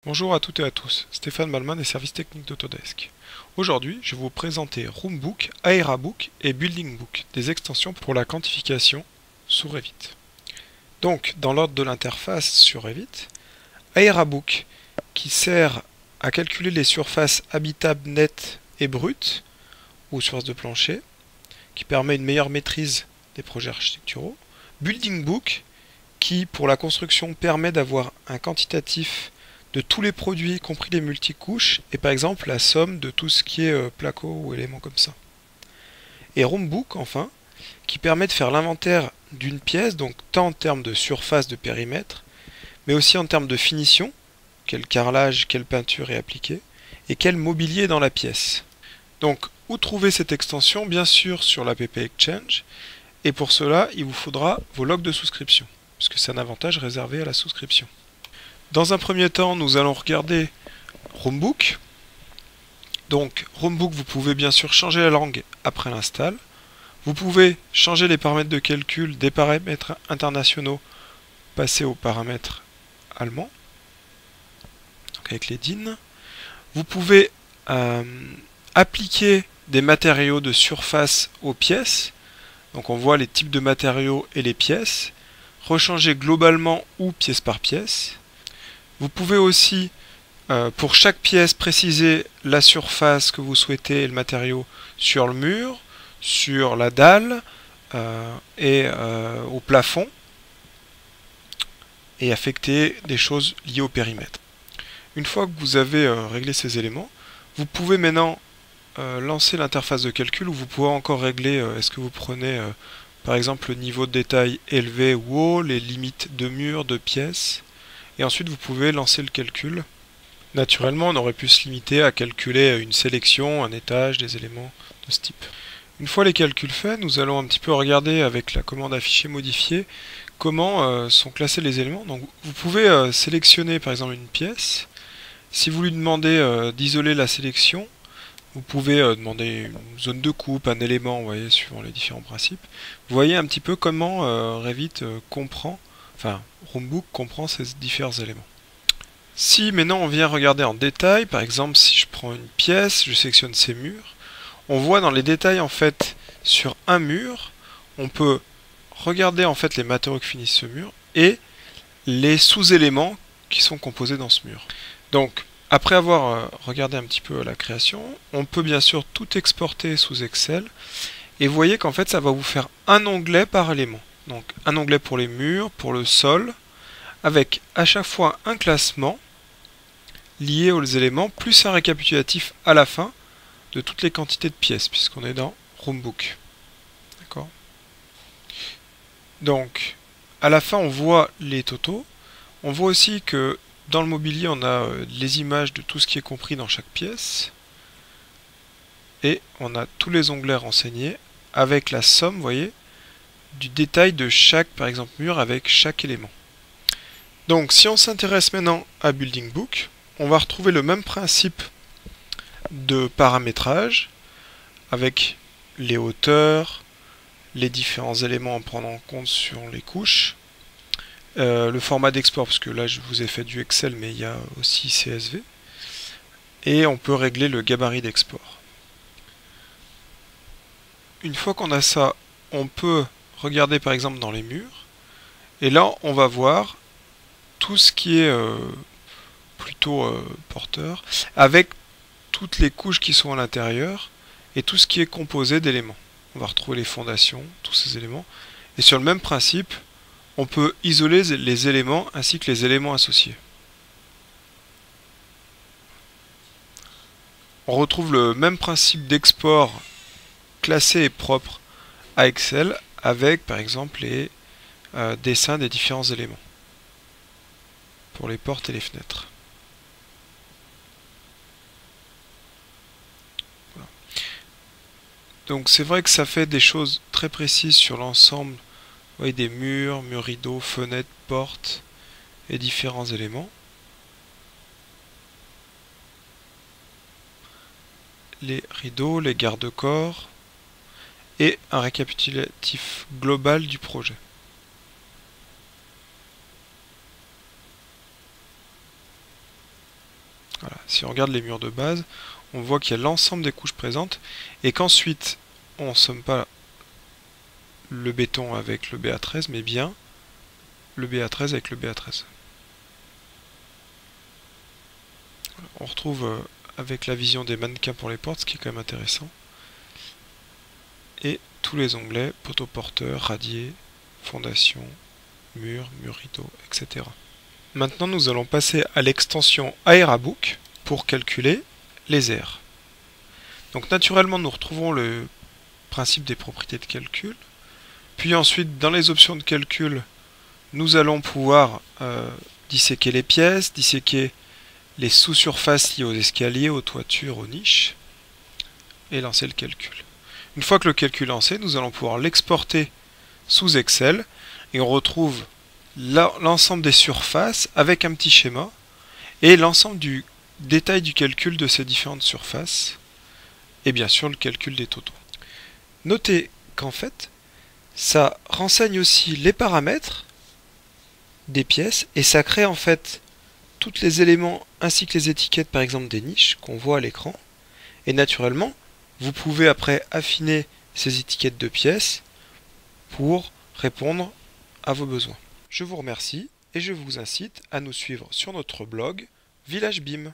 Bonjour à toutes et à tous, Stéphane Malman des services techniques d'Autodesk. Aujourd'hui, je vais vous présenter Roombook, Aerabook et BuildingBook, des extensions pour la quantification sous Revit. Donc, dans l'ordre de l'interface sur Revit, Aerabook, qui sert à calculer les surfaces habitables nettes et brutes, ou surfaces de plancher, qui permet une meilleure maîtrise des projets architecturaux. BuildingBook, qui pour la construction permet d'avoir un quantitatif de tous les produits, y compris les multicouches, et par exemple la somme de tout ce qui est placo ou éléments comme ça. Et Roombook, enfin, qui permet de faire l'inventaire d'une pièce, donc tant en termes de surface, de périmètre, mais aussi en termes de finition, quel carrelage, quelle peinture est appliquée, et quel mobilier est dans la pièce. Donc, où trouver cette extension? Bien sûr sur l'app Exchange, et pour cela, il vous faudra vos logs de souscription, puisque c'est un avantage réservé à la souscription. Dans un premier temps, nous allons regarder Roombook. Donc, Roombook, vous pouvez bien sûr changer la langue après l'install. Vous pouvez changer les paramètres de calcul des paramètres internationaux, passer aux paramètres allemands, donc avec les DIN. Vous pouvez appliquer des matériaux de surface aux pièces. Donc on voit les types de matériaux et les pièces. Rechanger globalement ou pièce par pièce. Vous pouvez aussi, pour chaque pièce, préciser la surface que vous souhaitez et le matériau sur le mur, sur la dalle et au plafond, et affecter des choses liées au périmètre. Une fois que vous avez réglé ces éléments, vous pouvez maintenant lancer l'interface de calcul où vous pouvez encore régler est-ce que vous prenez par exemple le niveau de détail élevé ou haut, les limites de mur, de pièces. Et ensuite vous pouvez lancer le calcul. Naturellement, on aurait pu se limiter à calculer une sélection, un étage, des éléments de ce type. Une fois les calculs faits, nous allons un petit peu regarder avec la commande afficher modifier comment sont classés les éléments. Donc vous pouvez sélectionner par exemple une pièce. Si vous lui demandez d'isoler la sélection, vous pouvez demander une zone de coupe, un élément, vous voyez, suivant les différents principes. Vous voyez un petit peu comment Revit comprend, enfin Roombook comprend ces différents éléments. Si maintenant on vient regarder en détail, par exemple si je prends une pièce, je sélectionne ses murs, on voit dans les détails en fait sur un mur, on peut regarder en fait les matériaux qui finissent ce mur et les sous-éléments qui sont composés dans ce mur. Donc après avoir regardé un petit peu la création, on peut bien sûr tout exporter sous Excel et vous voyez qu'en fait ça va vous faire un onglet par élément. Donc un onglet pour les murs, pour le sol, avec à chaque fois un classement lié aux éléments, plus un récapitulatif à la fin de toutes les quantités de pièces, puisqu'on est dans Roombook. D'accord. Donc, à la fin, on voit les totaux. On voit aussi que dans le mobilier, on a les images de tout ce qui est compris dans chaque pièce. Et on a tous les onglets renseignés avec la somme, vous voyez, du détail de chaque, par exemple, mur avec chaque élément. Donc, si on s'intéresse maintenant à BuildingBook, on va retrouver le même principe de paramétrage avec les hauteurs, les différents éléments à prendre en compte sur les couches, le format d'export, parce que là je vous ai fait du Excel mais il y a aussi CSV, et on peut régler le gabarit d'export. Une fois qu'on a ça, on peut regarder par exemple dans les murs, et là on va voir tout ce qui est plutôt porteur, avec toutes les couches qui sont à l'intérieur, et tout ce qui est composé d'éléments. On va retrouver les fondations, tous ces éléments, et sur le même principe, on peut isoler les éléments ainsi que les éléments associés. On retrouve le même principe d'export classé et propre à Excel avec par exemple les dessins des différents éléments pour les portes et les fenêtres. Voilà. Donc c'est vrai que ça fait des choses très précises sur l'ensemble des murs, murs rideaux, fenêtres, portes et différents éléments. Les rideaux, les garde-corps et un récapitulatif global du projet. Voilà. Si on regarde les murs de base, on voit qu'il y a l'ensemble des couches présentes et qu'ensuite on ne somme pas le béton avec le BA13 mais bien le BA13 avec le BA13. Voilà. On retrouve avec la vision des mannequins pour les portes, ce qui est quand même intéressant. Et tous les onglets, poteau porteur, radier, fondation, mur, mur rideau, etc. Maintenant nous allons passer à l'extension Aerabook pour calculer les airs. Donc naturellement nous retrouvons le principe des propriétés de calcul. Puis ensuite dans les options de calcul, nous allons pouvoir disséquer les pièces, disséquer les sous-surfaces liées aux escaliers, aux toitures, aux niches, et lancer le calcul. Une fois que le calcul est lancé, nous allons pouvoir l'exporter sous Excel, et on retrouve l'ensemble des surfaces avec un petit schéma, et l'ensemble du détail du calcul de ces différentes surfaces, et bien sûr le calcul des totaux. Notez qu'en fait, ça renseigne aussi les paramètres des pièces, et ça crée en fait tous les éléments ainsi que les étiquettes par exemple des niches qu'on voit à l'écran, et naturellement vous pouvez après affiner ces étiquettes de pièces pour répondre à vos besoins. Je vous remercie et je vous incite à nous suivre sur notre blog Village BIM.